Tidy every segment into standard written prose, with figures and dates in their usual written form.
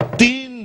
3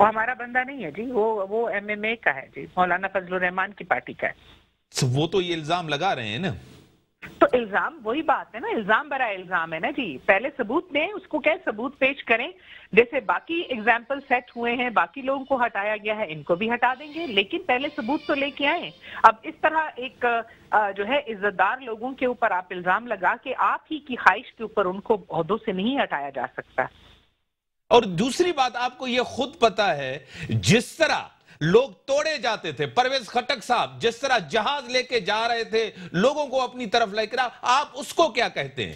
وہ ہمارا بندہ نہیں ہے جی، وہ MMA کا ہے جی، مولانا فضل الرحمان کی پارٹی کا ہے۔ وہ تو یہ الزام لگا رہے ہیں نا، تو الزام وہی بات ہے نا، الزام برائے الزام ہے نا جی، پہلے ثبوت دیں، اس کو کیا ثبوت پیش کریں، جیسے باقی اگزامپل سیٹ ہوئے ہیں، باقی لوگوں کو ہٹایا گیا ہے، ان کو بھی ہٹا دیں گے، لیکن پہلے ثبوت تو لے کے آئیں۔ اب اس طرح ایک جو ہے عزت دار لوگوں کے اوپر آپ الزام لگا کے آپ ہی کی خواہش کے اوپر ان کو عہدوں سے نہیں ہٹایا جا سکتا۔ اور دوسری بات آپ کو یہ خود پتا ہے جس طرح لوگ توڑے جاتے تھے، پرویز خٹک صاحب جس طرح جہاز لے کے جا رہے تھے لوگوں کو اپنی طرف لے کر، آپ اس کو کیا کہتے ہیں؟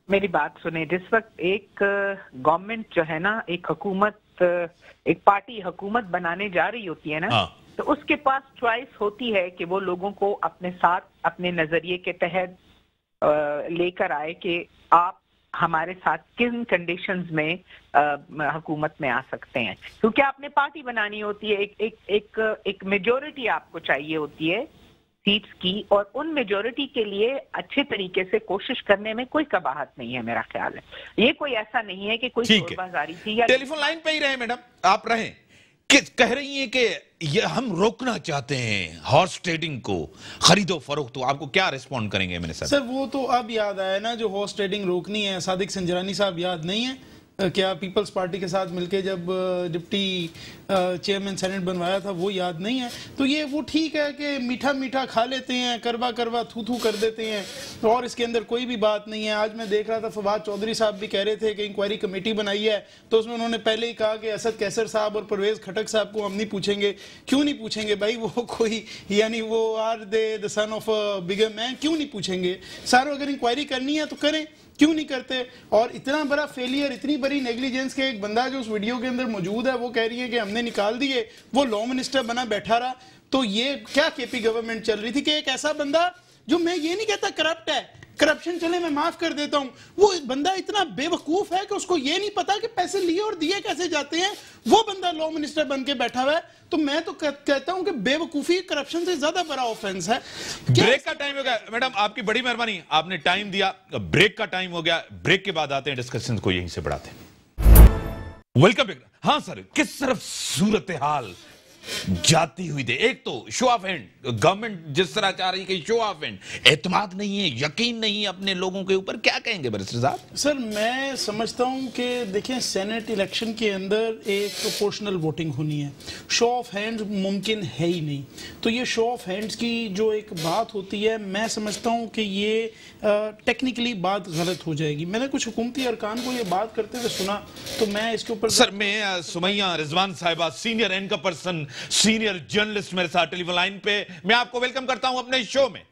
میری بات سنیں، جس وقت ایک گورنمنٹ جو ہے نا، ایک حکومت، ایک پارٹی حکومت بنانے جا رہی ہوتی ہے نا، تو اس کے پاس چوائس ہوتی ہے کہ وہ لوگوں کو اپنے ساتھ اپنے نظریے کے تحت لے کر آئے کہ آپ ہمارے ساتھ کن کنڈیشنز میں حکومت میں آ سکتے ہیں، کیونکہ آپ نے پارٹی بنانی ہوتی ہے، ایک میجورٹی آپ کو چاہیے ہوتی ہے سیٹس کی، اور ان میجورٹی کے لیے اچھے طریقے سے کوشش کرنے میں کوئی قباحت نہیں ہے، میرا خیال ہے۔ یہ کوئی ایسا نہیں ہے کہ کوئی شور بازاری تھی یا ٹیلی فون لائن پہ ہی رہیں میڈم، آپ رہیں، کہہ رہی ہیں کہ یہ ہم روکنا چاہتے ہیں ہارس ٹریڈنگ کو، خرید و فروخت، تو آپ کو کیا ریسپونڈ کریں گے؟ میرے ساتھ سر وہ تو اب یاد آیا نا، جو ہارس ٹریڈنگ روکنی ہے، صادق سنجرانی صاحب یاد نہیں ہے کیا پیپلز پارٹی کے ساتھ مل کے جب ڈپٹی چیئرمین سینٹ بنوایا تھا، وہ یاد نہیں ہے؟ تو یہ وہ ٹھیک ہے کہ میٹھا میٹھا کھا لیتے ہیں، کروا کروا تھو تھو کر دیتے ہیں، اور اس کے اندر کوئی بھی بات نہیں ہے۔ آج میں دیکھ رہا تھا فواد چودھری صاحب بھی کہہ رہے تھے کہ انکوائری کمیٹی بنائی ہے، تو اس میں انہوں نے پہلے ہی کہا کہ اسد کیسر صاحب اور پرویز خٹک صاحب کو ہم نہیں پوچھیں گے۔ کیوں نہیں پوچھیں گے بھائی؟ وہ کوئی یعنی وہ are they the sun of بگر مین، کیوں نہیں پوچھیں گے؟ ساروں اگر انکوائری کرنی ہے تو کریں، کیوں نہیں کرتے؟ اور اتنا بڑا فیلئر، اتنی بڑی نیگلیجنس کے ایک بندہ جو اس ویڈیو کے اندر موجود ہے وہ کہہ رہی ہے کہ ہم نے نکال دیے، وہ لا منسٹر بنا بیٹھا رہا۔ تو یہ کیا کے پی گورنمنٹ چل رہی تھی کہ ایک ایسا بندہ جو، میں یہ نہیں کہتا کرپٹ ہے، کرپشن چلے میں معاف کر دیتا ہوں، وہ بندہ اتنا بے وقوف ہے کہ اس کو یہ نہیں پتا کہ پیسے لیے اور دیے کیسے جاتے ہیں، وہ بندہ لا منسٹر بن کے بیٹھا ہوا ہے۔ تو میں تو کہتا ہوں کہ بے وقوفی کرپشن سے زیادہ بڑا آفینس ہے۔ بریک کا ٹائم ہو گیا میڈم، آپ کی بڑی مہربانی، آپ نے ٹائم دیا، بریک کا ٹائم ہو گیا، بریک کے بعد آتے ہیں، ڈسکشن کو یہیں سے بڑھاتے ہیں۔ Welcome back. ہاں سر، کس طرف صورتحال جاتی ہوئی دے؟ ایک تو شو آف ہینڈ، گورنمنٹ جس طرح چاہ رہی کہ شو آف ہینڈ، اعتماد نہیں ہے، یقین نہیں ہے اپنے لوگوں کے اوپر، کیا کہیں گے بیرسٹر صاحب؟ سر میں سمجھتا ہوں کہ دیکھیں سینٹ الیکشن کے اندر ایک پروپورشنل ووٹنگ ہونی ہے، شو آف ہینڈز ممکن ہے ہی نہیں۔ تو یہ شو آف ہینڈز کی جو ایک بات ہوتی ہے، میں سمجھتا ہوں کہ یہ ٹیکنیکلی بات غلط ہو جائے گی۔ میں نے کچھ حکومتی ارکان کو یہ بات کرتے ہوئے سنا، تو میں اس کے اوپر سر، میں سمیہ رضوان صاحبہ، senior anchor person, senior journalist میرے ساتھ ٹیلی فون لائن پہ، میں آپ کو ویلکم کرتا ہوں اپنے شو میں۔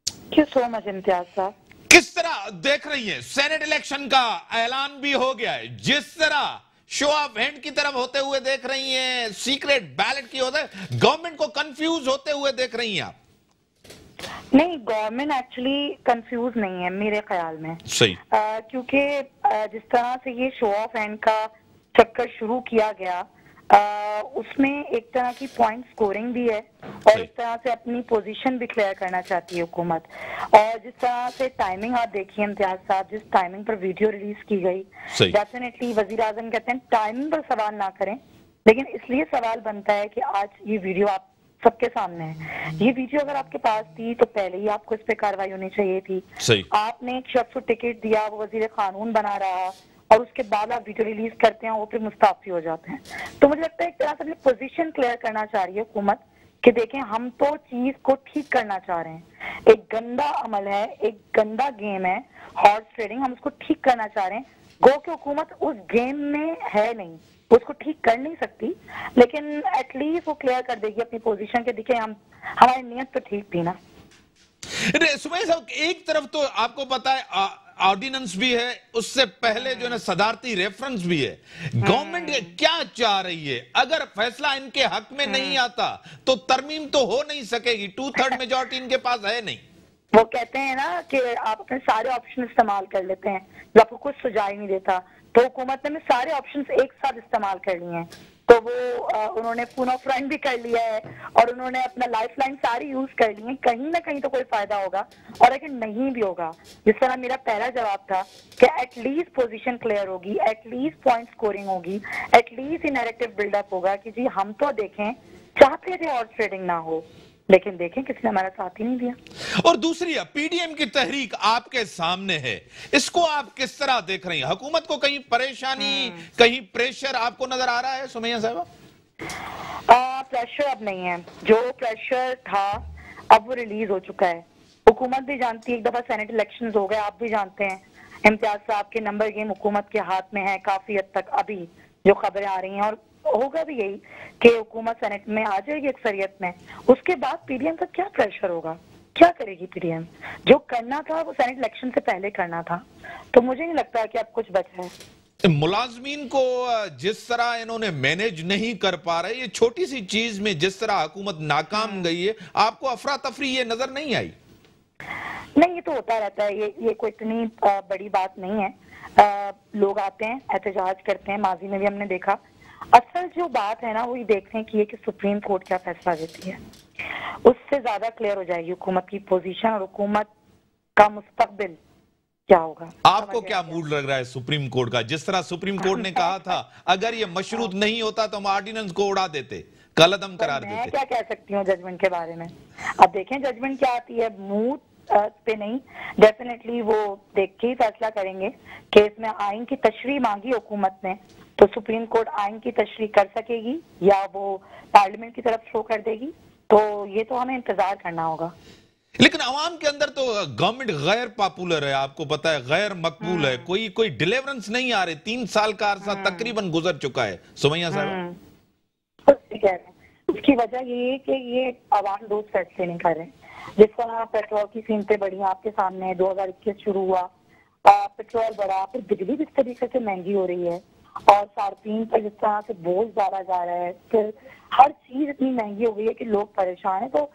Thank you so much امتیاز صاحب۔ کس طرح دیکھ رہی ہیں سینٹ الیکشن کا اعلان بھی ہو گیا ہے، جس طرح شو آف ہینڈ کی طرف ہوتے ہوئے دیکھ رہی ہیں، سیکریٹ بیلٹ کی ہوتے گورنمنٹ کو کنفیوز ہوتے ہوئے دیکھ رہی ہیں آپ؟ نہیں، گورنمنٹ ایکچولی کنفیوز نہیں ہے میرے خیال میں، صحیح، کیونکہ جس طرح سے یہ شو آف ہینڈ کا چکر شروع کیا گیا، اس میں ایک طرح کی پوائنٹ سکورنگ بھی ہے، اور اس طرح سے اپنی پوزیشن بھی کلیئر کرنا چاہتی ہے حکومت۔ اور جس طرح سے ٹائمنگ آپ دیکھیے امتیاز صاحب، جس ٹائمنگ پر ویڈیو ریلیز کی گئی، ڈیفینیٹلی وزیر اعظم کہتے ہیں ٹائمنگ پر سوال نہ کریں، لیکن اس لیے سوال بنتا ہے کہ آج یہ ویڈیو آپ سب کے سامنے ہے۔ یہ ویڈیو اگر آپ کے پاس تھی تو پہلے ہی آپ کو اس پہ کارروائی ہونی چاہیے تھی۔ آپ نے ایک شخص کو ٹکٹ دیا، وہ وزیر قانون بنا رہا، اور اس کے بعد آپ ویڈیو ریلیز کرتے ہیں، وہ پھر مستعفی ہو جاتے ہیں۔ تو مجھے لگتا ہے ایک طرح سے اپنی پوزیشن کلیئر کرنا چاہ رہی ہے حکومت کہ دیکھیں ہم تو چیز کو ٹھیک کرنا چاہ رہے ہیں، ایک گندا عمل ہے، ایک گندا گیم ہے ہارس ٹریڈنگ، ہم اس کو ٹھیک کرنا چاہ رہے ہیں۔ گو کہ حکومت اس گیم میں ہے نہیں، اس کو ٹھیک کر نہیں سکتی، لیکن ایٹ لیسٹ وہ کلیئر کر دے گی اپنی پوزیشن کے، دیکھیں ہماری نیت تو ٹھیک تھی نا۔ سمیہ صاحب، ایک طرف تو آپ کو پتا ہے آرڈیننس بھی ہے، اس سے پہلے جو ہے نا صدارتی ریفرنس بھی ہے، گورنمنٹ کیا چاہ رہی ہے؟ اگر فیصلہ ان کے حق میں نہیں آتا تو ترمیم تو ہو نہیں سکے گی، 2/3 میجورٹی ان کے پاس ہے نہیں۔ وہ کہتے ہیں نا کہ آپ اپنے سارے آپشن استعمال کر لیتے ہیں جو آپ کو کچھ سجائی نہیں دیتا، تو حکومت نے سارے آپشنز ایک ساتھ استعمال کر لیے ہیں۔ تو وہ انہوں نے فون آف فرینڈ بھی کر لیا ہے اور انہوں نے اپنا لائف لائن ساری یوز کر لی ہے. کہیں نہ کہیں تو کوئی فائدہ ہوگا, اور اگر نہیں بھی ہوگا, جس طرح میرا پہلا جواب تھا کہ ایٹ لیسٹ پوزیشن کلیئر ہوگی, ایٹ لیسٹ پوائنٹ سکورنگ ہوگی, at least narrative build up ہوگا کہ جی ہم تو دیکھیں چاہتے تھے ہارس ٹریڈنگ نہ ہو, لیکن دیکھیں کسی نے ہمارا ساتھ ہی نہیں دیا. اور دوسری پی ڈی ایم کی تحریک آپ کے سامنے ہے, اس کو آپ کس طرح دیکھ رہی ہیں؟ حکومت کو کہیں پریشانی, کہیں پریشر آپ کو نظر آ رہا ہے سمیہ صاحبہ؟ پریشر اب نہیں ہے, جو پریشر تھا اب وہ ریلیز ہو چکا ہے. حکومت بھی جانتی ہے, ایک دفعہ سینٹ الیکشنز ہو گئے, آپ بھی جانتے ہیں امتیاز صاحب کے نمبر گیم حکومت کے ہاتھ میں ہے کافی حد تک ابھی جو خبریں آ رہی ہیں, اور ہوگا بھی یہی کہ حکومت سینٹ میں آ جائے گی اکثریت میں. اس کے بعد پی ڈی ایم کا کیا پریشر ہوگا, کیا کرے گی پی ڈی ایم؟ جو کرنا تھا وہ سینٹ الیکشن سے پہلے کرنا تھا, تو مجھے نہیں لگتا کہ اب کچھ بچا ہے. ملازمین کو جس طرح انہوں نے مینیج نہیں کر پا رہے, یہ چھوٹی سی چیز میں جس طرح حکومت ناکام گئی ہے, آپ کو افراتفری یہ نظر نہیں آئی؟ نہیں, یہ تو ہوتا رہتا ہے, یہ کوئی اتنی بڑی بات نہیں ہے. لوگ آتے ہیں, احتجاج کرتے ہیں, ماضی میں بھی ہم نے دیکھا. اصل جو بات ہے نا وہ یہ دیکھتے ہیں کہ یہ کہ سپریم کورٹ کیا فیصلہ دیتی ہے, اس سے زیادہ کلیئر ہو جائے گی حکومت کی پوزیشن اور حکومت کا مستقبل کیا ہوگا. آپ کو کیا موڈ لگ رہا ہے سپریم کورٹ کا؟ جس طرح سپریم کورٹ نے کہا تھا اگر یہ مشروط نہیں ہوتا تو ہم آرڈیننس کو اڑا دیتے, قلعدم قرار دیتے. میں کیا کہہ سکتی ہوں ججمنٹ کے بارے میں؟ اب دیکھیں ججمنٹ کیا آتی ہے, موڈ پہ نہیں, ڈیفینیٹلی وہ دیکھ کے ہی فیصلہ کریں گے کہ اس میں آئین کی تشریح مانگی حکومت نے تو سپریم کورٹ آئین کی تشریح کر سکے گی یا وہ پارلیمنٹ کی طرف شو کر دے گی, تو یہ تو ہمیں انتظار کرنا ہوگا. لیکن عوام کے اندر تو گورنمنٹ غیر پاپولر ہے, آپ کو پتا ہے, غیر مقبول ہے, کوئی ڈیلیورنس نہیں آ رہے, 3 سال کا عرصہ تقریباً گزر چکا ہے. سمیہ صاحب کہہ رہے ہیں اس کی وجہ یہ ہے کہ یہ عوام دوست فیصلے نہیں کر رہے. جس طرح پیٹرول کی قیمتیں بڑھی آپ کے سامنے, 2021 شروع ہوا, پیٹرول بڑھا, پھر بجلی بھی اس طریقے سے مہنگی ہو رہی ہے, اور صارفین پر جس طرح سے بوجھ ڈالا جا رہا ہے, پھر ہر چیز اتنی مہنگی ہو گئی ہے کہ لوگ پریشان ہیں. تو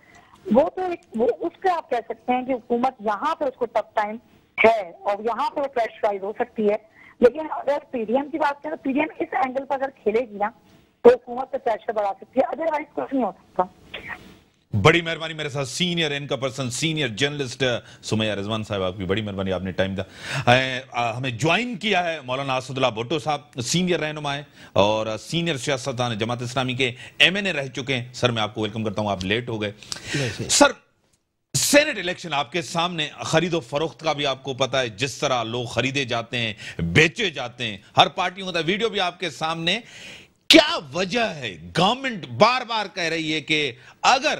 وہ اس پہ آپ کہہ سکتے ہیں کہ حکومت یہاں پہ اس کو ٹف ٹائم ہے اور یہاں پہ وہ پریشرائز ہو سکتی ہے. لیکن اگر پی ڈی ایم کی بات کریں تو پی ڈی ایم اس اینگل پر اگر کھیلے گی نا تو حکومت پہ پریشر بڑھا سکتی ہے, ادروائز کچھ نہیں ہو سکتا. بڑی مہربانی, میرے ساتھ senior anchor person, senior journalist Sumaiya Rizwan sahab, آپ کی بڑی مہربانی, آپ نے ٹائم دیا. ہمیں جوائن کیا ہے مولانا اسد اللہ بھٹو صاحب, سینئر رہنما ہیں اور سینئر سیاستدان جماعت اسلامی کے MNA رہ چکے ہیں. سر میں آپ کو ویلکم کرتا ہوں, آپ لیٹ ہو گئے. سر سینٹ الیکشن آپ کے سامنے, خرید و فروخت کا بھی آپ کو پتا ہے, جس طرح لوگ خریدے جاتے ہیں, بیچے جاتے ہیں, ہر پارٹی ہوتا ہے, ویڈیو بھی آپ کے سامنے. کیا وجہ ہے؟ گورنمنٹ بار بار کہہ رہی ہے کہ اگر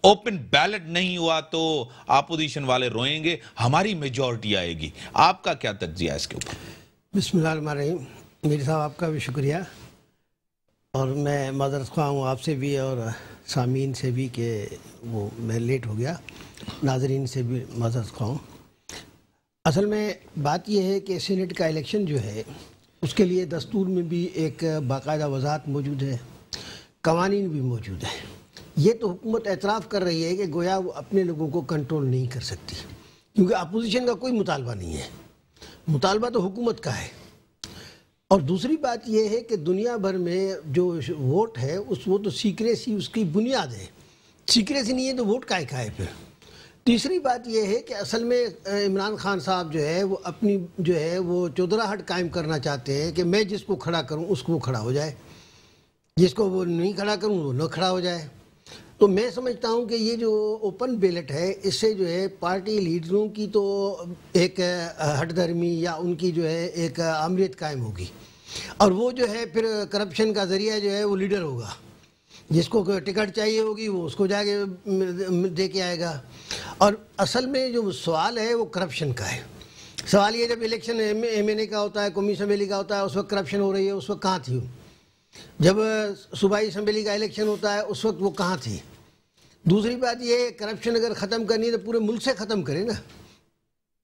اوپن بیلٹ نہیں ہوا تو اپوزیشن والے روئیں گے, ہماری میجورٹی آئے گی. آپ کا کیا تجزیہ ہے اس کے اوپر؟ بسم اللہ الرحمن الرحیم. میری صاحب آپ کا بھی شکریہ, اور میں معذرت خواہ ہوں آپ سے بھی اور سامعین سے بھی کہ وہ میں لیٹ ہو گیا, ناظرین سے بھی معذرت خواہ ہوں. اصل میں بات یہ ہے کہ سینٹ کا الیکشن جو ہے اس کے لیے دستور میں بھی ایک باقاعدہ وضاحت موجود ہے, قوانین بھی موجود ہیں. یہ تو حکومت اعتراف کر رہی ہے کہ گویا وہ اپنے لوگوں کو کنٹرول نہیں کر سکتی, کیونکہ اپوزیشن کا کوئی مطالبہ نہیں ہے, مطالبہ تو حکومت کا ہے. اور دوسری بات یہ ہے کہ دنیا بھر میں جو ووٹ ہے وہ تو سیکریسی اس کی بنیاد ہے, سیکریسی نہیں ہے تو ووٹ کائے کھائے پھر. تیسری بات یہ ہے کہ اصل میں عمران خان صاحب جو ہے وہ اپنی جو ہے وہ چودراہٹ قائم کرنا چاہتے ہیں کہ میں جس کو کھڑا کروں اس کو وہ کھڑا ہو جائے, جس کو وہ نہیں کھڑا کروں وہ نہ کھڑا ہو جائے. تو میں سمجھتا ہوں کہ یہ جو اوپن بیلٹ ہے اس سے جو ہے پارٹی لیڈروں کی تو ایک ہٹ دھرمی یا ان کی جو ہے ایک آمریت قائم ہوگی, اور وہ جو ہے پھر کرپشن کا ذریعہ جو ہے وہ لیڈر ہوگا, جس کو ٹکٹ چاہیے ہوگی وہ اس کو جا کے دے کے آئے گا. اور اصل میں جو سوال ہے وہ کرپشن کا ہے. سوال یہ جب الیکشن MNA کا ہوتا ہے, قومی اسمبلی کا ہوتا ہے, اس وقت کرپشن ہو رہی ہے, اس وقت کہاں تھی؟ جب صوبائی اسمبلی کا الیکشن ہوتا ہے اس وقت وہ کہاں تھی؟ دوسری بات یہ ہے کرپشن اگر ختم کرنی ہے تو پورے ملک سے ختم کرے نا.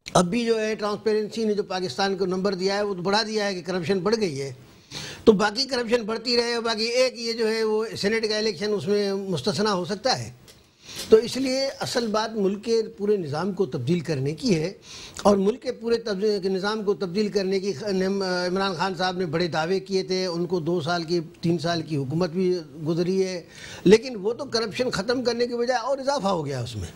اب بھی جو ہے ٹرانسپیرنسی نے جو پاکستان کو نمبر دیا ہے وہ تو بڑھا دیا ہے کہ کرپشن بڑھ گئی ہے, تو باقی کرپشن بڑھتی رہے, باقی ایک یہ جو ہے وہ سینٹ کا الیکشن اس میں مستثنا ہو سکتا ہے. تو اس لیے اصل بات ملک کے پورے نظام کو تبدیل کرنے کی ہے، اور ملک کے پورے نظام کو تبدیل کرنے کی عمران خان صاحب نے بڑے دعوے کیے تھے، ان کو 2 سال کی 3 سال کی حکومت بھی گزری ہے، لیکن وہ تو کرپشن ختم کرنے کے بجائے اور اضافہ ہو گیا اس میں۔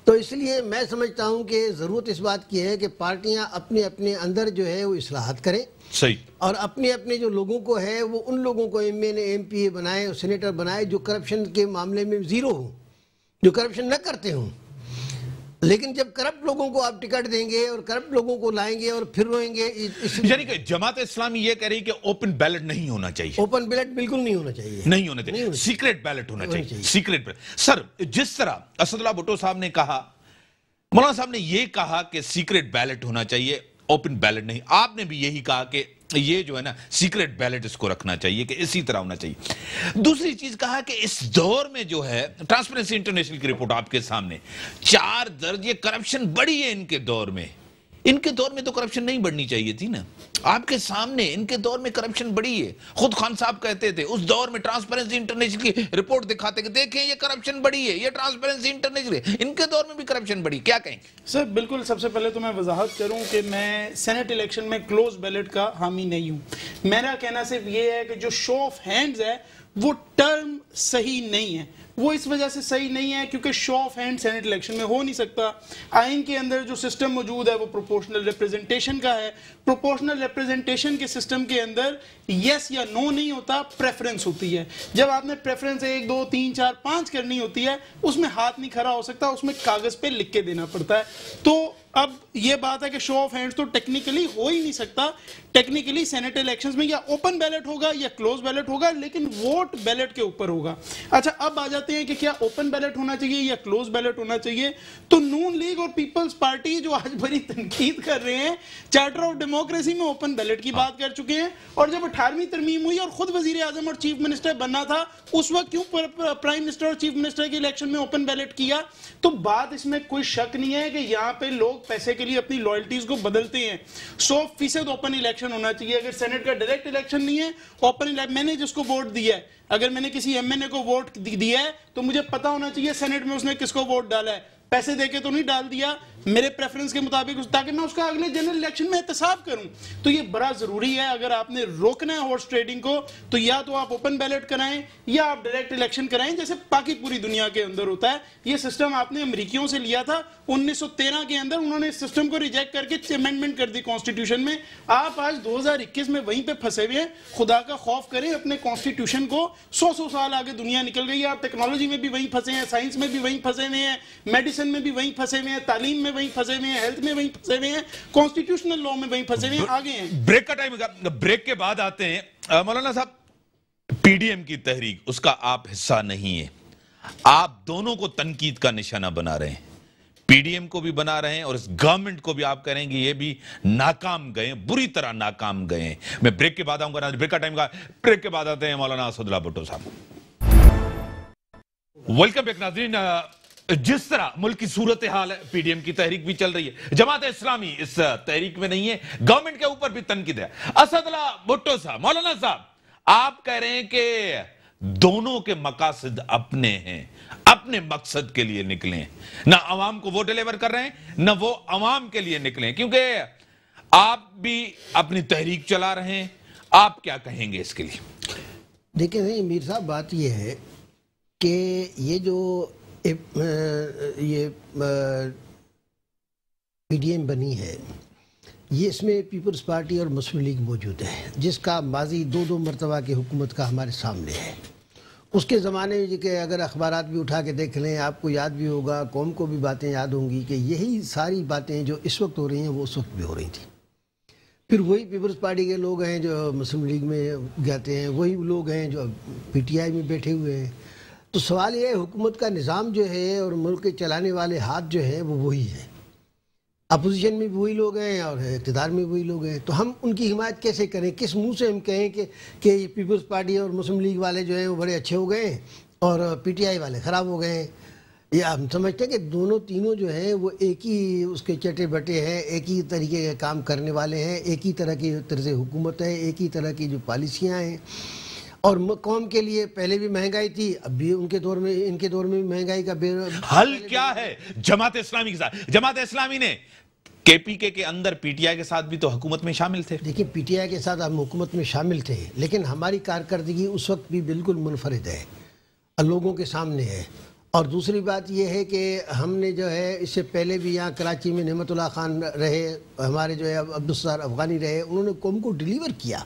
تو اس لیے میں سمجھتا ہوں کہ ضرورت اس بات کی ہے کہ پارٹیاں اپنے اپنے اندر جو ہے وہ اصلاحات کریں، صحیح، اور اپنے اپنے جو لوگوں کو ہے وہ ان لوگوں کو M N A M P A بنائے اور سینیٹر بنائے جو کرپشن کے معاملے میں زیرو ہوں، جو کرپشن نہ کرتے ہوں۔ لیکن جب کرپٹ لوگوں کو آپ ٹکٹ دیں گے اور کرپٹ لوگوں کو لائیں گے اور پھر روئیں گے، یعنی کہ جماعت اسلامی یہ کہہ رہی کہ اوپن بیلٹ نہیں ہونا چاہیے، اوپن بیلٹ بالکل نہیں ہونا چاہیے، نہیں ہونا چاہیے، سیکریٹ بیلٹ ہونا چاہیے، سیکریٹ بیلٹ۔ سر، جس طرح اسد اللہ بھٹو صاحب نے کہا، مولانا صاحب نے یہ کہا کہ سیکریٹ بیلٹ ہونا چاہیے، اوپن بیلٹ نہیں، آپ نے بھی یہی کہا کہ یہ جو ہے نا سیکریٹ بیلٹ اس کو رکھنا چاہیے، کہ اسی طرح ہونا چاہیے۔ دوسری چیز کہا کہ اس دور میں جو ہے ٹرانسپیرنسی انٹرنیشنل کی رپورٹ آپ کے سامنے 4 درجے کرپشن بڑی ہے ان کے دور میں۔ ان کے دور میں تو کرپشن نہیں بڑھنی چاہیے تھی نا، آپ کے سامنے ان کے دور میں کرپشن بڑی ہے۔ خود خان صاحب کہتے تھے اس دور میں ٹرانسپیرنسی انٹرنیشنل کی رپورٹ دکھاتے کہ دیکھیں یہ کرپشن بڑی ہے، یہ ٹرانسپیرنسی انٹرنیشنل ہے، ان کے دور میں بھی کرپشن بڑی، کیا کہیں گے؟ سر بالکل، سب سے پہلے تو میں وضاحت کروں کہ میں سینٹ الیکشن میں کلوز بیلٹ کا حامی نہیں ہوں۔ میرا کہنا صرف یہ ہے کہ جو شو آف ہینڈز ہے وہ ٹرم صحیح نہیں ہے، وہ اس وجہ سے صحیح نہیں ہے کیونکہ شو آف ہینڈ سینٹ الیکشن میں ہو نہیں سکتا۔ آئین کے اندر جو سسٹم موجود ہے وہ پروپورشنل ریپریزنٹیشن کا ہے، پروپورشنل ریپریزنٹیشن کے سسٹم کے اندر یس یا نو نہیں ہوتا، پریفرنس ہوتی ہے۔ جب آپ نے پریفرنس 1 2 3 4 5 کرنی ہوتی ہے، اس میں ہاتھ نہیں کھڑا ہو سکتا، اس میں کاغذ پہ لکھ کے دینا پڑتا ہے۔ تو اب یہ بات ہے کہ شو آف ہینڈز تو ٹیکنیکلی ہو ہی نہیں سکتا۔ ٹیکنیکلی سینٹ الیکشنز میں یا اوپن بیلٹ ہوگا یا کلوز بیلٹ ہوگا، لیکن ووٹ بیلٹ کے اوپر ہوگا۔ اچھا، اب آ جاتے ہیں کہ کیا اوپن بیلٹ ہونا چاہیے یا کلوز بیلٹ ہونا چاہیے۔ تو نون لیگ اور پیپلز پارٹی جو آج بڑی تنقید کر رہے ہیں، چارٹر آف ڈیموکریسی میں اوپن بیلٹ کی بات کر چکے ہیں، اور جب 18ویں ترمیم ہوئی اور خود وزیر اعظم اور چیف منسٹر بننا تھا، اس وقت کیوں پرائم منسٹر اور چیف منسٹر کے الیکشن میں اوپن بیلٹ کیا؟ تو بات اس میں کوئی شک نہیں ہے کہ یہاں پہ لوگ پیسے کے لیے اپنی لائلٹیز کو بدلتے ہیں۔ 100% اوپن الیکشن ہونا چاہیے۔ اگر سینٹ کا ڈائریکٹ الیکشن نہیں ہے، اوپن الیکشن، میں نے جس کو ووٹ دیا ہے، اگر میں نے کسی ایم این اے کو ووٹ دیا ہے تو مجھے پتا ہونا چاہیے سینٹ میں اس نے کس کو ووٹ ڈالا ہے، پیسے دے کے تو نہیں ڈال دیا، میرے پریفرنس کے مطابق، تاکہ میں اس کا اگلے جنرل الیکشن میں احتساب کروں۔ تو یہ بڑا ضروری ہے۔ اگر آپ نے روکنا ہے ہارس ٹریڈنگ کو تو یا تو آپ اوپن بیلٹ کرائیں یا آپ ڈائریکٹ الیکشن کرائیں، جیسے باقی پوری دنیا کے اندر ہوتا ہے۔ یہ سسٹم آپ نے امریکیوں سے لیا تھا 1913 کے اندر، انہوں نے اس سسٹم کو ریجیکٹ کر کے امینڈمنٹ کر دی کانسٹیٹیوشن میں۔ آپ آج 2021 میں وہیں پہ پھنسے ہوئے ہیں۔ خدا کا خوف کریں اپنے کانسٹیٹیوشن کو۔ 100 سال آگے دنیا نکل گئی ہے، آپ ٹیکنالوجی میں بھی وہیں پھنسے ہیں، سائنس میں بھی وہیں پھنسے ہوئے ہیں، میڈیسن میں بھی وہیں پھنسے ہوئے ہیں، تعلیم میں وہیں پھنسے ہوئے ہیں، ہیلتھ میں وہیں پھنسے ہوئے ہیں، کانسٹیٹیوشنل لا میں وہیں پھنسے ہوئے ہیں، آگے ہیں۔ بریک کا ٹائم، بریک کے بعد آتے ہیں مولانا صاحب، پی ڈی ایم کی تحریک، اس کا آپ حصہ نہیں ہیں، آپ دونوں کو تنقید کا نشانہ بنا رہے ہیں، پی ڈی ایم کو بھی بنا رہے ہیں اور اس گورنمنٹ کو بھی آپ کہہ رہے ہیں کہ یہ بھی ناکام گئے ہیں، بری طرح ناکام گئے ہیں۔ میں بریک کے بعد آؤں گا، بریک کا ٹائم کا، بریک کے بعد آتے ہیں مولانا اسد اللہ بھٹو صاحب۔ ویلکم بیک ناظرین۔ جس طرح ملک کی صورتحال ہے، پی ڈی ایم کی تحریک بھی چل رہی ہے، جماعت اسلامی اس تحریک میں نہیں ہے، گورنمنٹ کے اوپر بھی تنقید ہے۔ اسد اللہ بھٹو صاحب، مولانا صاحب، آپ کہہ رہے ہیں کہ دونوں کے مقاصد اپنے ہیں، اپنے مقصد کے لیے نکلیں، نہ عوام کو وہ ڈیلیور کر رہے ہیں نہ وہ عوام کے لیے نکلیں، کیونکہ آپ بھی اپنی تحریک چلا رہے ہیں۔ آپ کیا کہیں گے اس کے لیے؟ دیکھیں میر صاحب، بات یہ ہے کہ یہ جو یہ پی ڈی ایم بنی ہے، یہ اس میں پیپلز پارٹی اور مسلم لیگ موجود ہے، جس کا ماضی 2 مرتبہ کی حکومت کا ہمارے سامنے ہے۔ اس کے زمانے میں کہ اگر اخبارات بھی اٹھا کے دیکھ لیں، آپ کو یاد بھی ہوگا، قوم کو بھی باتیں یاد ہوں گی کہ یہی ساری باتیں جو اس وقت ہو رہی ہیں وہ اس وقت بھی ہو رہی تھیں۔ پھر وہی پیپلز پارٹی کے لوگ ہیں جو مسلم لیگ میں جاتے ہیں، وہی لوگ ہیں جو پی ٹی آئی میں بیٹھے ہوئے ہیں۔ تو سوال یہ ہے، حکومت کا نظام جو ہے اور ملک کے چلانے والے ہاتھ جو ہیں وہ وہی ہیں، اپوزیشن میں بھی وہی لوگ ہیں اور اقتدار میں وہی لوگ ہیں۔ تو ہم ان کی حمایت کیسے کریں؟ کس منہ سے ہم کہیں کہ پیپلز پارٹی اور مسلم لیگ والے جو ہیں وہ بڑے اچھے ہو گئے ہیں اور پی ٹی آئی والے خراب ہو گئے ہیں؟ یہ ہم سمجھتے ہیں کہ تینوں جو ہیں وہ ایک ہی اس کے چٹے بٹے ہیں، ایک ہی طریقے کے کام کرنے والے ہیں، ایک ہی طرح کی طرز حکومت ہے، ایک ہی طرح کی جو پالیسیاں ہیں، اور قوم کے لیے پہلے بھی مہنگائی تھی، اب بھی ان کے دور میں مہنگائی کا حل کیا ہے جماعت اسلامی کے ساتھ؟ جماعت اسلامی نے کے پی کے اندر پی ٹی آئی کے ساتھ بھی تو حکومت میں شامل تھے. دیکھیں پی ٹی آئی کے ساتھ ہم حکومت میں شامل تھے، لیکن ہماری کارکردگی اس وقت بھی بالکل منفرد ہے، لوگوں کے سامنے ہے. اور دوسری بات یہ ہے کہ ہم نے جو ہے اس سے پہلے بھی یہاں کراچی میں نعمت اللہ خان رہے، ہمارے جو ہے عبدالستار افغانی رہے، انہوں نے قوم کو ڈیلیور کیا.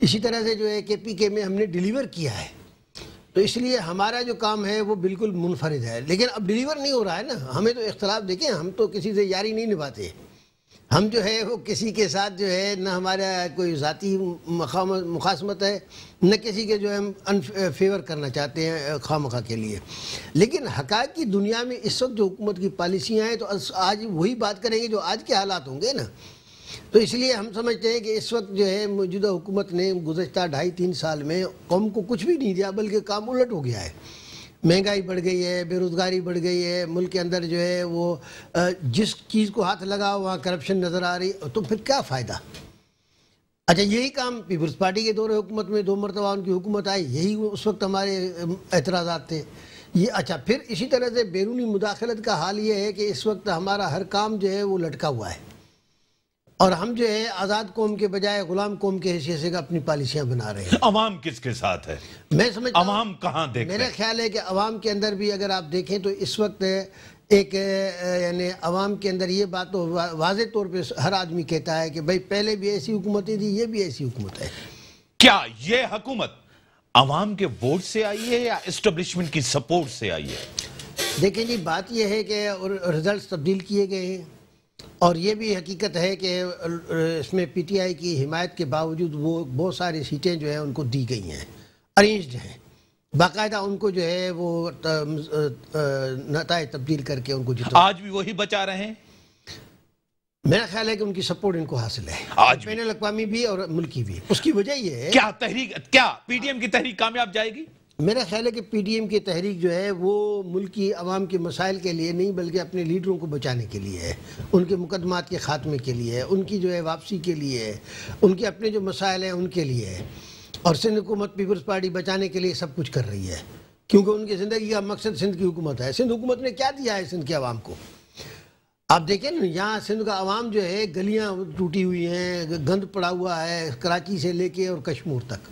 اسی طرح سے جو ہے کے پی کے میں ہم نے ڈیلیور کیا ہے. تو اس لیے ہمارا جو کام ہے وہ بالکل منفرد ہے، لیکن اب ڈیلیور نہیں ہو رہا ہے نا. ہمیں تو اختلاف، دیکھیں ہم تو کسی سے یاری نہیں نبھاتے، ہم جو ہے وہ کسی کے ساتھ جو ہے نہ ہمارا کوئی ذاتی مخاصمت ہے، نہ کسی کے جو ہے ہم فیور کرنا چاہتے ہیں خواہ کے لیے. لیکن حقائق کی دنیا میں اس وقت جو حکومت کی پالیسیاں ہیں تو آج وہی بات کریں گے جو آج کے حالات ہوں گے نا. تو اس لیے ہم سمجھتے ہیں کہ اس وقت جو ہے موجودہ حکومت نے گزشتہ 2.5-3 سال میں قوم کو کچھ بھی نہیں دیا، بلکہ کام الٹ ہو گیا ہے. مہنگائی بڑھ گئی ہے، بے روزگاری بڑھ گئی ہے، ملک کے اندر جو ہے وہ جس چیز کو ہاتھ لگا وہاں کرپشن نظر آ رہی. تو پھر کیا فائدہ؟ اچھا یہی کام پیپلز پارٹی کے دور حکومت میں 2 مرتبہ ان کی حکومت آئی، یہی اس وقت ہمارے اعتراضات تھے. اچھا پھر اسی طرح سے بیرونی مداخلت کا حال یہ ہے کہ اس وقت ہمارا ہر کام جو ہے وہ لٹکا ہوا ہے، اور ہم جو ہے آزاد قوم کے بجائے غلام قوم کے حیثیت سے اپنی پالیسیاں بنا رہے ہیں. عوام کس کے ساتھ ہے؟ میں سمجھتا ہوں عوام کہاں دیکھ رہے ہیں؟ میرا خیال ہے کہ عوام کے اندر بھی اگر آپ دیکھیں تو اس وقت ایک یعنی عوام کے اندر یہ بات تو واضح طور پہ ہر آدمی کہتا ہے کہ بھائی پہلے بھی ایسی حکومتیں تھی، یہ بھی ایسی حکومت ہے. کیا یہ حکومت عوام کے ووٹ سے آئی ہے یا اسٹیبلشمنٹ کی سپورٹ سے آئی ہے؟ دیکھیں جی بات یہ ہے کہ رزلٹس تبدیل کیے گئے ہیں، اور یہ بھی حقیقت ہے کہ اس میں پی ٹی آئی کی حمایت کے باوجود وہ بہت ساری سیٹیں جو ہیں ان کو دی گئی ہیں، ارینجڈ ہیں، باقاعدہ ان کو جو ہے وہ نتائج تبدیل کر کے ان کو جتنا. آج بھی وہی بچا رہے ہیں؟ میرا خیال ہے کہ ان کی سپورٹ ان کو حاصل ہے، آج بین الاقوامی بھی اور ملکی بھی. اس کی وجہ یہ ہے کیا پی ٹی ایم کی تحریک کامیاب جائے گی؟ میرا خیال ہے کہ پی ڈی ایم کی تحریک جو ہے وہ ملکی عوام کے مسائل کے لیے نہیں بلکہ اپنے لیڈروں کو بچانے کے لیے ہے، ان کے مقدمات کے خاتمے کے لیے ہے، ان کی جو ہے واپسی کے لیے ہے، ان کے اپنے جو مسائل ہیں ان کے لیے ہے. اور سندھ حکومت پیپلز پارٹی بچانے کے لیے سب کچھ کر رہی ہے، کیونکہ ان کی زندگی کا مقصد سندھ کی حکومت ہے. سندھ حکومت نے کیا دیا ہے سندھ کے عوام کو؟ آپ دیکھیں نا یہاں سندھ کا عوام جو ہے گلیاں ٹوٹی ہوئی ہیں، گند پڑا ہوا ہے، کراچی سے لے کے اور کشمیر تک.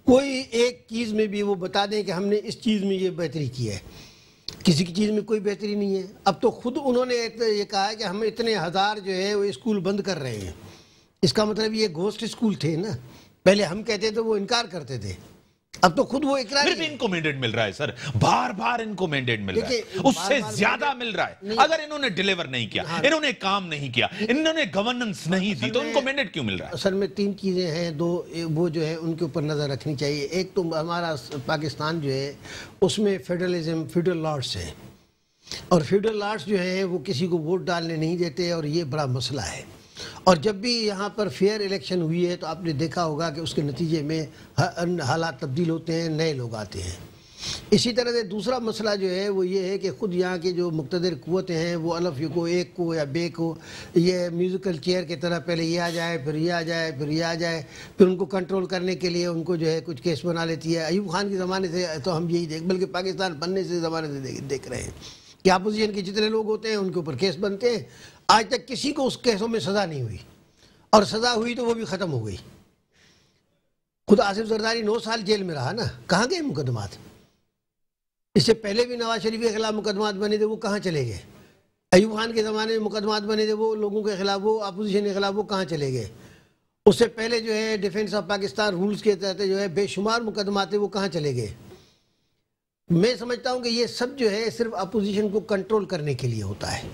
کوئی ایک چیز میں بھی وہ بتا دیں کہ ہم نے اس چیز میں یہ بہتری کی ہے، کسی کی چیز میں کوئی بہتری نہیں ہے. اب تو خود انہوں نے یہ کہا ہے کہ ہم اتنے ہزار جو ہے وہ اسکول بند کر رہے ہیں. اس کا مطلب یہ گھوسٹ اسکول تھے نا، پہلے ہم کہتے تھے وہ انکار کرتے تھے، اب تو خود وہ اقرار. پھر بھی ان کو مینڈیٹ مل رہا ہے سر، بار بار ان کو مینڈیٹ مل رہا ہے، اس سے زیادہ مل رہا ہے. اگر انہوں نے ڈیلیور نہیں کیا، انہوں نے کام نہیں کیا، انہوں نے گورننس نہیں دی، تو ان کو مینڈیٹ کیوں مل رہا ہے؟ اصل میں 3 چیزیں ہیں، 2 وہ جو ہے ان کے اوپر نظر رکھنی چاہیے. ایک تو ہمارا پاکستان جو ہے اس میں فیڈرلزم، فیوڈل لارڈس ہیں، اور فیوڈل لارڈس جو ہیں وہ کسی کو ووٹ ڈالنے نہیں دیتے، اور یہ بڑا مسئلہ ہے. اور جب بھی یہاں پر فیئر الیکشن ہوئی ہے تو آپ نے دیکھا ہوگا کہ اس کے نتیجے میں حالات تبدیل ہوتے ہیں، نئے لوگ آتے ہیں. اسی طرح سے دوسرا مسئلہ جو ہے وہ یہ ہے کہ خود یہاں کے جو مقتدر قوتیں ہیں وہ الف کو ایک کو یا بے کو یہ میوزیکل چیئر کی طرح پہلے یہ آ جائے پھر یہ آ جائے پھر یہ آ جائے، پھر ان کو کنٹرول کرنے کے لیے ان کو جو ہے کچھ کیس بنا لیتی ہے. ایوب خان کے زمانے سے تو ہم یہی بلکہ پاکستان بننے سے زمانے سے دیکھ رہے ہیں کہ اپوزیشن کے جتنے لوگ ہوتے ہیں ان کے اوپر کیس بنتے ہیں. آج تک کسی کو اس کیسوں میں سزا نہیں ہوئی، اور سزا ہوئی تو وہ بھی ختم ہو گئی. خود آصف زرداری 9 سال جیل میں رہا نا، کہاں گئے مقدمات؟ اس سے پہلے بھی نواز شریف کے خلاف مقدمات بنے تھے، وہ کہاں چلے گئے؟ ایوب خان کے زمانے میں مقدمات بنے تھے وہ لوگوں کے خلاف، وہ اپوزیشن کے خلاف، وہ کہاں چلے گئے؟ اس سے پہلے جو ہے ڈیفنس آف پاکستان رولز کے تحت جو ہے بے شمار مقدمات تھے، وہ کہاں چلے گئے؟ میں سمجھتا ہوں کہ یہ سب جو ہے صرف اپوزیشن کو کنٹرول کرنے کے لیے ہوتا ہے.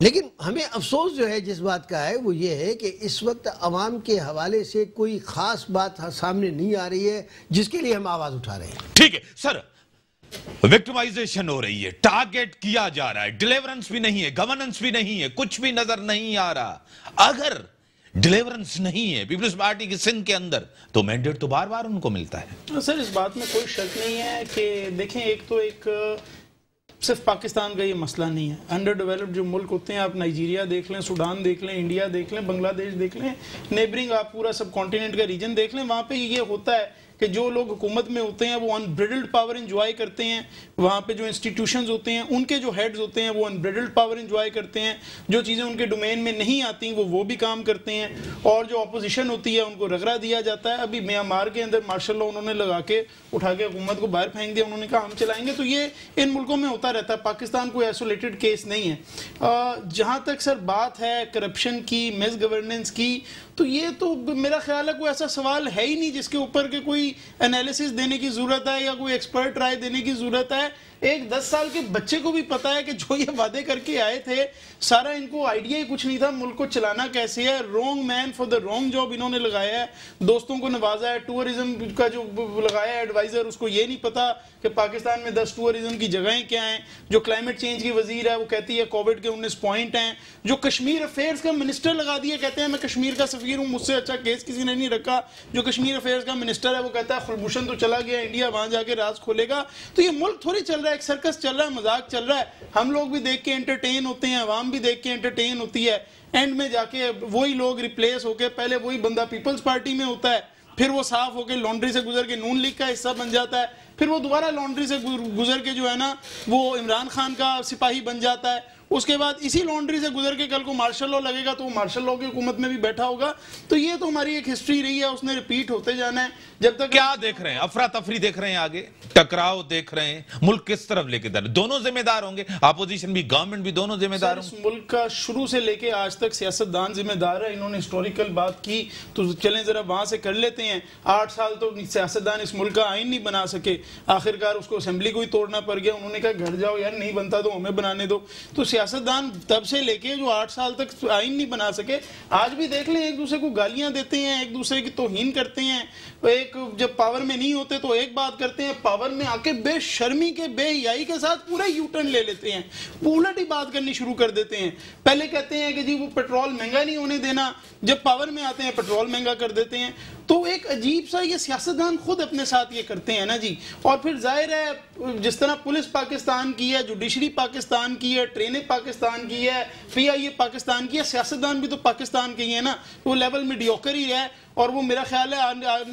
لیکن ہمیں افسوس جو ہے جس بات کا ہے وہ یہ ہے کہ اس وقت عوام کے حوالے سے کوئی خاص بات سامنے نہیں آ رہی ہے جس کے لیے ہم آواز اٹھا رہے ہیں. ٹھیک ہے سر، وکٹمائزیشن ہو رہی ہے، ٹارگیٹ کیا جا رہا ہے، ڈیلیورنس بھی نہیں ہے، گورننس بھی نہیں ہے، کچھ بھی نظر نہیں آ رہا. اگر ڈیلیورنس نہیں ہے پیپلز پارٹی کی سندھ کے اندر تو مینڈیٹ تو بار بار ان کو ملتا ہے. سر اس بات میں کوئی شک نہیں ہے کہ دیکھیں ایک تو صرف پاکستان کا یہ مسئلہ نہیں ہے. انڈر ڈیولپڈ جو ملک ہوتے ہیں, آپ نائجیریا دیکھ لیں, سوڈان دیکھ لیں, انڈیا دیکھ لیں, بنگلہ دیش دیکھ لیں, نیبرنگ آپ پورا سب کانٹیننٹ کا ریجن دیکھ لیں, وہاں پہ یہ ہوتا ہے کہ جو لوگ حکومت میں ہوتے ہیں وہ انبریڈلڈ پاور انجوائے کرتے ہیں. وہاں پہ جو انسٹیٹیوشنز ہوتے ہیں ان کے جو ہیڈز ہوتے ہیں وہ انبریڈلڈ پاور انجوائے کرتے ہیں. جو چیزیں ان کے ڈومین میں نہیں آتی وہ بھی کام کرتے ہیں, اور جو اپوزیشن ہوتی ہے ان کو رگڑا دیا جاتا ہے. ابھی میانمار کے اندر مارشل لا انہوں نے لگا کے اٹھا کے حکومت کو باہر پھینک دیا, انہوں نے کہا ہم چلائیں گے. تو یہ ان ملکوں میں ہوتا رہتا ہے, پاکستان کوئی ایسولیٹڈ کیس نہیں ہے. جہاں تک سر بات ہے کرپشن کی, مس گورننس کی, تو یہ تو میرا خیال ہے کوئی ایسا سوال ہے ہی نہیں جس کے اوپر کہ کوئی انالیسس دینے کی ضرورت ہے یا کوئی ایکسپرٹ رائے دینے کی ضرورت ہے. ایک 10 سال کے بچے کو بھی پتا ہے کہ جو یہ وعدے کر کے آئے تھے سارا ان کو آئیڈیا ہی کچھ نہیں تھا ملک کو چلانا کیسے ہے. Wrong man for the wrong job انہوں نے لگایا ہے, دوستوں کو نوازا ہے. ٹورزم کا جو لگایا ہے ایڈوائزر, اس کو یہ نہیں پتا کہ پاکستان میں 10 ٹورزم کی جگہیں کیا ہیں. جو کلائمیٹ چینج کی وزیر ہے وہ کہتی ہے کووڈ کے 19 پوائنٹ ہیں. جو کشمیر افیئرز کا منسٹر لگا دیا, کہتے ہیں میں کشمیر کا سفیر ہوں, مجھ سے اچھا کیس کسی نے نہیں رکھا. جو کشمیر افیئرز کا منسٹر ہے وہ کہتا ہے خلبھوشن تو چلا گیا انڈیا, وہاں جا کے راز کھولے گا. تو یہ ملک تھوڑی چل رہا ہے, ایک سرکس چل رہا ہے, مذاق چل رہا ہے. ہم لوگ بھی دیکھ کے انٹرٹین ہوتے ہیں, عوام بھی دیکھ کے انٹرٹین ہوتی ہے. اینڈ میں جا کے وہی لوگ ریپلیس ہو کے, پہلے وہی بندہ پیپلز پارٹی میں ہوتا ہے, پھر وہ صاف ہو کے لانڈری سے گزر کے نون لیگ کا حصہ بن جاتا ہے, پھر وہ دوبارہ لانڈری سے گزر کے جو ہے نا وہ عمران خان کا سپاہی بن جاتا ہے. اس کے بعد اسی لانڈری سے گزر کے کل کو مارشل لا لگے گا تو وہ مارشل لا کی حکومت میں بھی بیٹھا ہوگا. تو یہ تو ہماری ایک ہسٹری رہی ہے, اس نے ریپیٹ ہوتے جانا ہے جب تک. کیا دیکھ رہے ہیں, افراتفری دیکھ رہے ہیں, آگے ٹکراؤ دیکھ رہے ہیں, ملک کس طرف لے کے جا رہے ہیں؟ دونوں ذمہ دار ہوں گے, اپوزیشن بھی گورنمنٹ بھی, دونوں ذمہ دار ہوں گے. اس ملک کا شروع سے لے کے آج تک سیاستدان ذمہ دار ہے. انہوں نے ہسٹوریکل بات کی تو چلیں ذرا وہاں سے کر لیتے ہیں. 8 سال تو سیاستدان اس ملک کا آئین نہیں بنا سکے, آخرکار اس کو اسمبلی کو ہی توڑنا پڑ گیا. انہوں نے کہا گھر جاؤ یار, نہیں بنتا تو ہمیں بنانے دو. تو سیاستدان تب سے لے کے جو 8 سال تک آئین نہیں بنا سکے, آج بھی دیکھ لیں ایک دوسرے کو گالیاں دیتے ہیں, ایک دوسرے کی توہین کرتے ہیں. ایک جب پاور میں نہیں ہوتے تو ایک بات کرتے ہیں, پاور میں آ کے بے شرمی کے, بے حیائی کے ساتھ پورا یو ٹرن لے لیتے ہیں, الٹ ہی بات کرنی شروع کر دیتے ہیں. پہلے کہتے ہیں کہ جی وہ پیٹرول مہنگا نہیں ہونے دینا, جب پاور میں آتے ہیں پیٹرول مہنگا کر دیتے ہیں. تو ایک عجیب سا یہ سیاستدان خود اپنے ساتھ یہ کرتے ہیں نا جی. اور پھر ظاہر ہے جس طرح پولیس پاکستان کی ہے, جوڈیشری پاکستان کی ہے, ٹرینیں پاکستان کی ہے, پی آئی اے پاکستان کی ہے, سیاستدان بھی تو پاکستان کے ہی ہے نا. وہ لیول میڈیوکر ہی ہے, اور وہ میرا خیال ہے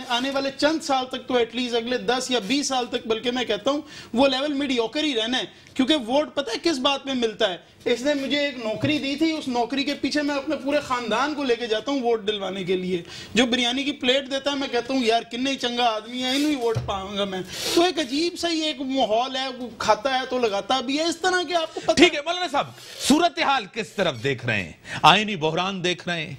آنے والے چند سال تک تو ایٹ لیسٹ اگلے 10 یا 20 سال تک بلکہ میں کہتا ہوں وہ لیول میڈیوکر ہی رہنا ہے. کیونکہ ووٹ پتہ ہے کس بات میں ملتا ہے, اس نے مجھے ایک نوکری دی تھی, اس نوکری کے پیچھے میں اپنے پورے خاندان کو لے کے جاتا ہوں ووٹ دلوانے کے لیے. جو بریانی کی پلیٹ دیتا ہے میں کہتا ہوں یار کنے چنگا آدمی ہے, انہوں ہی ووٹ پاؤں گا میں. تو ایک عجیب سا یہ ایک ماحول ہے, کھاتا ہے تو لگاتا بھی ہے, اس طرح کے آپ کو پتہ. ٹھیک ہے مولانا صاحب, صورتحال کس طرف دیکھ رہے ہیں؟ آئینی بحران دیکھ رہے ہیں,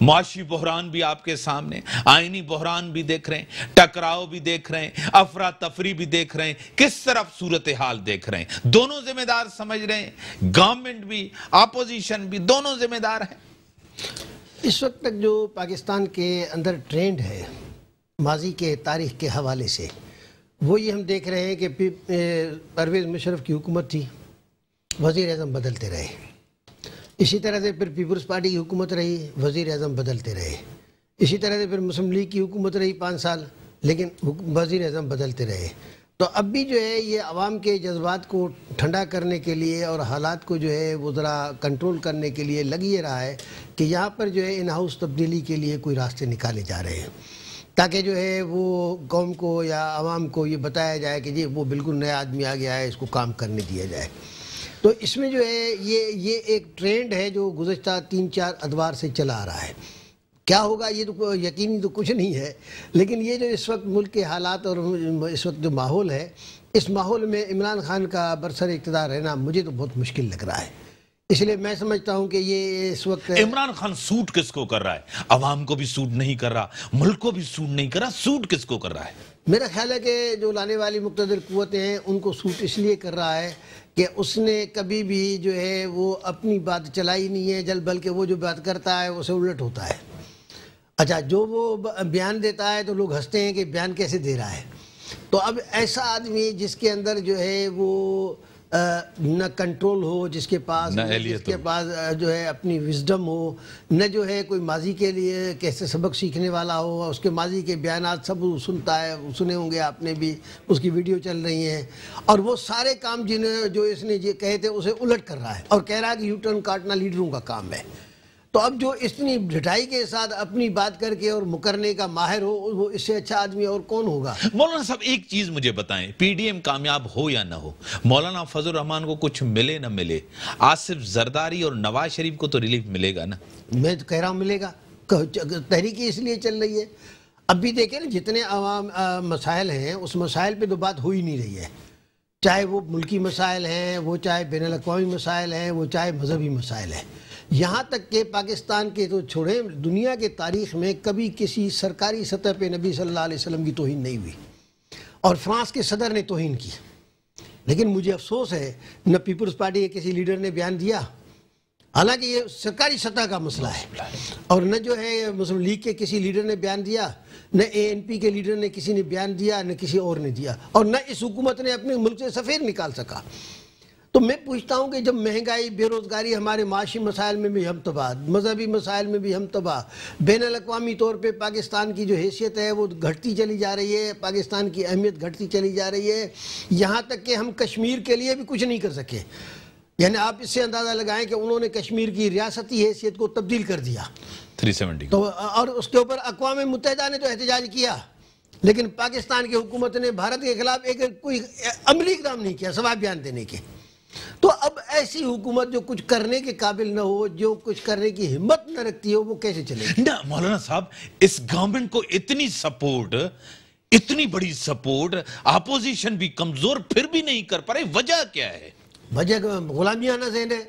معاشی بحران بھی آپ کے سامنے, آئینی بحران بھی دیکھ رہے ہیں, ٹکراؤ بھی دیکھ رہے ہیں, افراتفری بھی دیکھ رہے ہیں, کس طرف صورتحال دیکھ رہے ہیں؟ دونوں ذمہ دار سمجھ رہے ہیں, گورنمنٹ بھی اپوزیشن بھی, دونوں ذمہ دار ہیں. اس وقت تک جو پاکستان کے اندر ٹرینڈ ہے ماضی کے تاریخ کے حوالے سے, وہ یہ ہم دیکھ رہے ہیں کہ پرویز مشرف کی حکومت تھی, وزیر اعظم بدلتے رہے. اسی طرح سے پھر پیپلز پارٹی کی حکومت رہی, وزیر اعظم بدلتے رہے. اسی طرح سے پھر مسلم لیگ کی حکومت رہی 5 سال, لیکن وزیر اعظم بدلتے رہے. تو اب بھی جو ہے یہ عوام کے جذبات کو ٹھنڈا کرنے کے لیے اور حالات کو جو ہے وہ ذرا کنٹرول کرنے کے لیے لگ یہ رہا ہے کہ یہاں پر جو ہے ان ہاؤس تبدیلی کے لیے کوئی راستے نکالے جا رہے ہیں, تاکہ جو ہے وہ قوم کو یا عوام کو یہ بتایا جائے کہ جی وہ بالکل نیا آدمی آ گیا ہے, اس کو کام کرنے دیا جائے. تو اس میں جو ہے یہ ایک ٹرینڈ ہے جو گزشتہ 3-4 ادوار سے چلا آ رہا ہے. کیا ہوگا یہ تو یقینی تو کچھ نہیں ہے, لیکن یہ جو اس وقت ملک کے حالات اور اس وقت جو ماحول ہے, اس ماحول میں عمران خان کا برسر اقتدار رہنا مجھے تو بہت مشکل لگ رہا ہے. اس لیے میں سمجھتا ہوں کہ یہ اس وقت عمران خان سوٹ کس کو کر رہا ہے؟ عوام کو بھی سوٹ نہیں کر رہا, ملک کو بھی سوٹ نہیں کر رہا, سوٹ کس کو کر رہا ہے؟ میرا خیال ہے کہ جو لانے والی مقتدر قوتیں ہیں ان کو سوٹ اس لیے کر رہا ہے کہ اس نے کبھی بھی جو ہے وہ اپنی بات چلائی نہیں ہے, بلکہ وہ جو بات کرتا ہے اسے الٹ ہوتا ہے. اچھا, جو وہ بیان دیتا ہے تو لوگ ہنستے ہیں کہ بیان کیسے دے رہا ہے. تو اب ایسا آدمی جس کے اندر جو ہے وہ نہ کنٹرول ہو جس کے پاس، نہ جس کے پاس جو ہے اپنی وزڈم ہو، نہ جو ہے کوئی ماضی کے لیے کیسے سبق سیکھنے والا ہو، اس کے ماضی کے بیانات سب سنتا ہے، سنے ہوں گے آپ نے بھی، اس کی ویڈیو چل رہی ہیں، اور وہ سارے کام جو اس نے یہ کہے تھے اسے الٹ کر رہا ہے اور کہہ رہا ہے کہ یو ٹرن کاٹنا لیڈروں کا کام ہے۔ تو اب جو اتنی ڈٹائی کے ساتھ اپنی بات کر کے اور مکرنے کا ماہر ہو، وہ اس سے اچھا آدمی اور کون ہوگا؟ مولانا صاحب ایک چیز مجھے بتائیں، پی ڈی ایم کامیاب ہو یا نہ ہو، مولانا فضل الرحمان کو کچھ ملے نہ ملے، آصف زرداری اور نواز شریف کو تو ریلیف ملے گا نا؟ میں تو کہہ رہا ہوں ملے گا، تحریک اس لیے چل رہی ہے۔ اب بھی دیکھیں نا جتنے عوام مسائل ہیں اس مسائل پہ تو بات ہو ہی نہیں رہی ہے، چاہے وہ ملکی مسائل ہیں، وہ چاہے بین الاقوامی مسائل ہیں، وہ چاہے مذہبی مسائل ہیں، یہاں تک کہ پاکستان کے تو چھوڑیں، دنیا کے تاریخ میں کبھی کسی سرکاری سطح پہ نبی صلی اللہ علیہ وسلم کی توہین نہیں ہوئی، اور فرانس کے صدر نے توہین کی، لیکن مجھے افسوس ہے نہ پیپلز پارٹی کے کسی لیڈر نے بیان دیا، حالانکہ یہ سرکاری سطح کا مسئلہ ہے، اور نہ جو ہے مسلم لیگ کے کسی لیڈر نے بیان دیا، نہ اے این پی کے لیڈر نے کسی نے بیان دیا، نہ کسی اور نے دیا، اور نہ اس حکومت نے اپنے ملک سے سفیر نکال سکا۔ تو میں پوچھتا ہوں کہ جب مہنگائی، بے روزگاری، ہمارے معاشی مسائل میں بھی ہم تباہ، مذہبی مسائل میں بھی ہم تباہ، بین الاقوامی طور پہ پاکستان کی جو حیثیت ہے وہ گھٹتی چلی جا رہی ہے، پاکستان کی اہمیت گھٹتی چلی جا رہی ہے، یہاں تک کہ ہم کشمیر کے لیے بھی کچھ نہیں کر سکے، یعنی آپ اس سے اندازہ لگائیں کہ انہوں نے کشمیر کی ریاستی حیثیت کو تبدیل کر دیا 370 تو، اور اس کے اوپر اقوام متحدہ نے تو احتجاج کیا، لیکن پاکستان کی حکومت نے بھارت کے خلاف ایک کوئی عملی اقدام نہیں کیا سوائے بیان دینے کے۔ تو اب ایسی حکومت جو کچھ کرنے کے قابل نہ ہو، جو کچھ کرنے کی ہمت نہ رکھتی ہو، وہ کیسے چلے گی؟ نہ مولانا صاحب، اس گورنمنٹ کو اتنی سپورٹ، اتنی بڑی سپورٹ، اپوزیشن بھی کمزور پھر بھی نہیں کر پا رہے، وجہ کیا ہے؟ وجہ غلامیانہ ذہن ہے،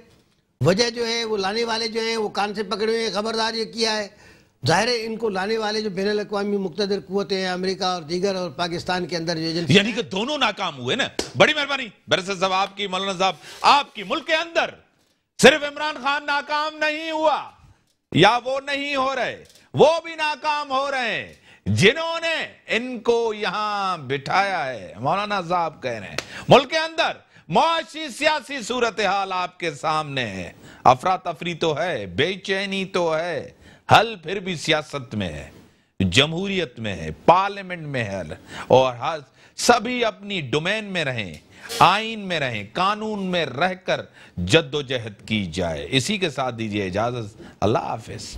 وجہ جو ہے وہ لانے والے جو ہیں وہ کان سے پکڑے ہوئے خبردار یہ کیا ہے، ظاہر ہے ان کو لانے والے جو بین الاقوامی مقتدر قوتیں ہیں، امریکہ اور دیگر، اور پاکستان کے اندر جو ایجنسی، یعنی کہ دونوں ناکام ہوئے نا۔ بڑی مہربانی برسر صاحب آپ کی، مولانا صاحب آپ کی، ملک کے اندر صرف عمران خان ناکام نہیں ہوا یا وہ نہیں ہو رہے، وہ بھی ناکام ہو رہے ہیں جنہوں نے ان کو یہاں بٹھایا ہے۔ مولانا صاحب کہہ رہے ہیں ملک کے اندر معاشی سیاسی صورتحال آپ کے سامنے ہے، افراتفری تو ہے، بے چینی تو ہے، حل پھر بھی سیاست میں ہے، جمہوریت میں ہے، پارلیمنٹ میں ہے، اور سبھی اپنی ڈومین میں رہیں، آئین میں رہیں، قانون میں رہ کر جد و جہد کی جائے۔ اسی کے ساتھ دیجئے اجازت، اللہ حافظ۔